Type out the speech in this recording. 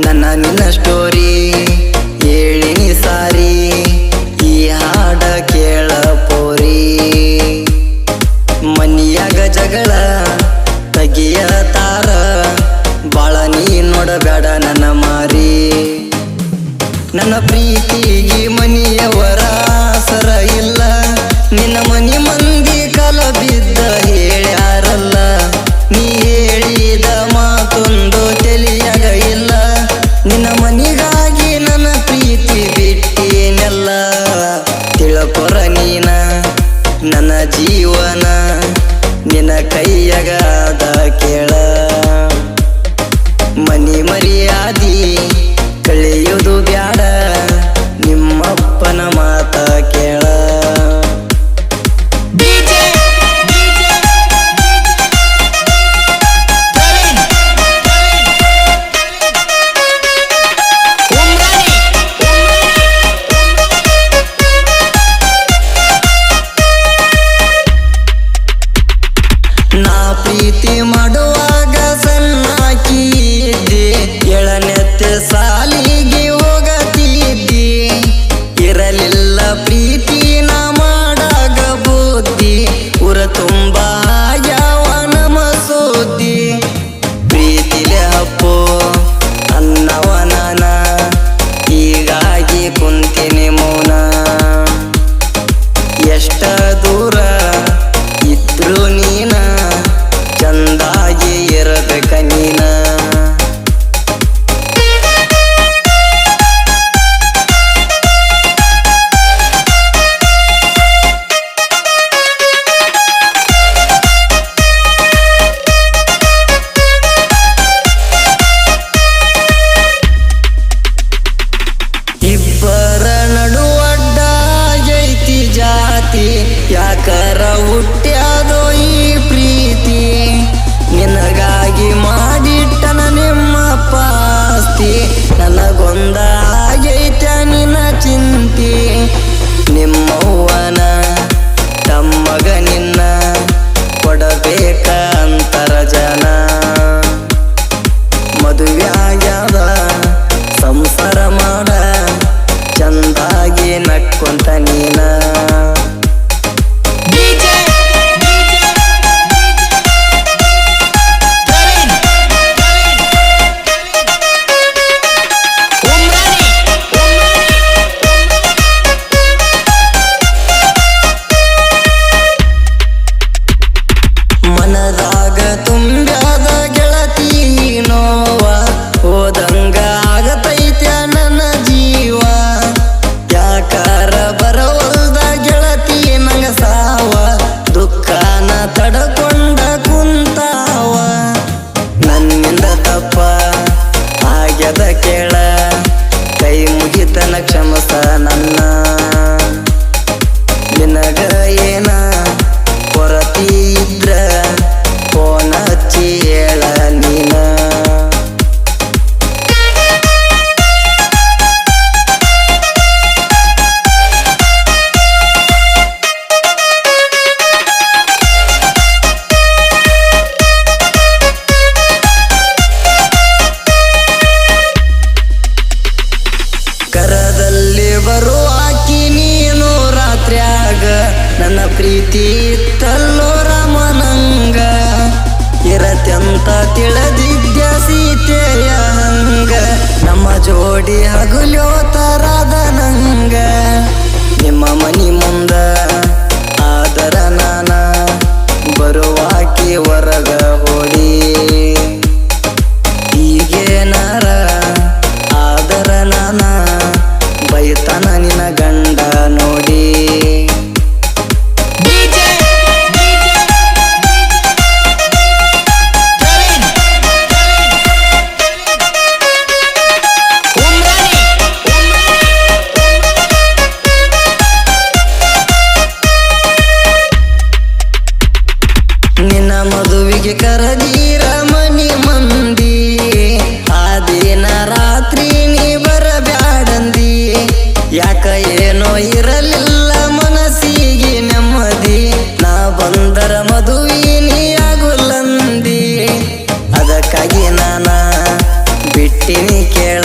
ನನ್ನ ನಿನ್ನ ಸ್ಟೋರಿ ಹೇಳಿನಿ ಸಾರಿ ಈ ಹಾಡ ಕೇಳ ಪೋರಿ ಮನಿಯಾಗ ಜಗಳ ತಗಿಯ ತಾರ ಬಾಳ ನೀ ನೋಡಬೇಡ ನನ್ನ ಮಾರಿ ನನ್ನ ಪ್ರೀತಿಗೆ ಮನಿಯವರ ಸರ ಇಲ್ಲ ನಿನ್ನ ಮನಿ ಮಂದಿ ಕಲ ಬಿದ್ದ ಹೇಳ್ಯಾರಲ್ಲ ನೀ ಹೇಳಿದ ಮಾತೊಂದು ತಿಳಿಯಾಗ ಇಲ್ಲ ನಿನ್ನ ಮನಿಗಾಗಿ ನನ್ನ ಪ್ರೀತಿ ಬಿಟ್ಟೇನೆಲ್ಲ ತಿಳ್ಕೊರ ನೀನ ನನ್ನ ಜೀವನ ನಿನ್ನ ಕೈಯಾಗದ ಕೇಳ ಮನಿ ಮರ್ಯಾದಿ ಕಳೆಯುವುದು ಬ್ಯಾಡ ನಿಮ್ಮಪ್ಪನ ಮಾತ ಕೇಳ ನಾ ಪ್ರೀತಿ ಮಾಡುವಾಗ ಸಣ್ಣಾಕಿ ಇದ್ದೆ ಎಳನೆತ್ತೆ ಸಾಲಿಗೆ ಹೋಗತಿದ್ದಿ ಇರಲಿಲ್ಲ ಪ್ರೀತಿ ನಾ ಮಾಡಾಗ ಬುದ್ಧಿ ಊರ ತುಂಬ ಯಾವ ನಮ ಸುದ್ದಿ ಪ್ರೀತಿಲೆ ಅಪ್ಪು ಅನ್ನವ ನಾನ ಹೀಗಾಗಿ ಕುಂತೀನಿ ಮೌನ ಎಷ್ಟ ದೂರ ಇದ್ರು ನೀನ ಚಂದಾಗಿ ಇರಬೇಕ ನೀನ ಇಬ್ಬರ ನಡುವಡ್ಡ ಜೈತಿ ಜಾತಿ ಯಾಕರ ಹುಟ್ಟ್ಯಾದೋ ಈ ಪ್ರೀತಿ ನಿನಗಾಗಿ ಮಾಡಿಟ್ಟನ ನಿಮ್ಮ ಪಾಸ್ತಿ ನನಗೊಂದ ಆಗೈತ ನಿನ್ನ ಚಿಂತಿ ನಿಮ್ಮವ್ವನ ತಮ್ಮಗ ನಿನ್ನ ಕೊಡಬೇಕ ಅಂತರ ಜನ ಮದುವೆಯಾಗ್ಯಾದ ಸಂಸಾರ ಮಾಡ ಚಂದಾಗಿ ನಕ್ಕೊಂತ ನೀನ ಮನದಾಗ ತುಂಬ್ಯಾದ ಗೆಳತಿ ನೋವ ಹೋದಂಗ ಆಗತೈತ್ಯ ನನ್ನ ಜೀವ ಯಾಕಾರ ಬರವಲ್ದ ಗೆಳತಿ ನಂಗ ಸಾವ ದುಃಖನ ತಡಕೊಂಡ ಕುಂತಾವ ನನ್ನಿಂದ ತಪ್ಪ ಆಗ್ಯದ ಕೇಳ ಕೈ ಮುಗಿತನ ಕ್ಷಮಸ ನನ್ನ ನಿನಗ ಏನ ಕೊರತಿ ಇದ್ರ ಫೋನ್ ಹಚ್ಚಿ ಹೇಳ ನೀನ ಕರದಲ್ಲಿ ಬರುವಾಕಿ ನೀನು ರಾತ್ರ್ಯಾಗ ನನ್ನ ಪ್ರೀತಿ ಇತ್ತಲ್ಲೋ ರಾಮನಂಗ ಇರತ್ಯಂತ ತಿಳಿದಿದ್ಯ ಸೀತೆಯ ಹಂಗ ನಮ್ಮ ಜೋಡಿ ಹಗುಲ್ಯೋ ತರದ ನಂಗ ನಿಮ್ಮ ಮನಿ ಮುಂದ ಆದರ ನಾನ ಬರುವಾಕಿ ಹೊರಗ ಹೋಡಿ ಈಗೇನಾರ ಆದರ ನಾನ ಬೈತನ ನಿನ್ನ ಗಂಡ ನೋಡಿ ನಿನ್ನ ಮದುವೆಗೆ ಕರದೀರ ಮನಿ ಮಂದಿ ಆ ದಿನ ರಾತ್ರಿ ನೀ ಬರಬ್ಯಾಡಂದಿ ಯಾಕ ಏನೋ ಇರಲಿಲ್ಲ ಮನಸ್ಸಿಗೆ ನೆಮ್ಮದಿ ನಾ ಬಂದರ ಮದುವೆ ನೀ ಆಗುಲ್ಲಂದಿ ಅದಕ್ಕಾಗಿ ನಾನ ಬಿಟ್ಟಿನಿ ಕೇಳ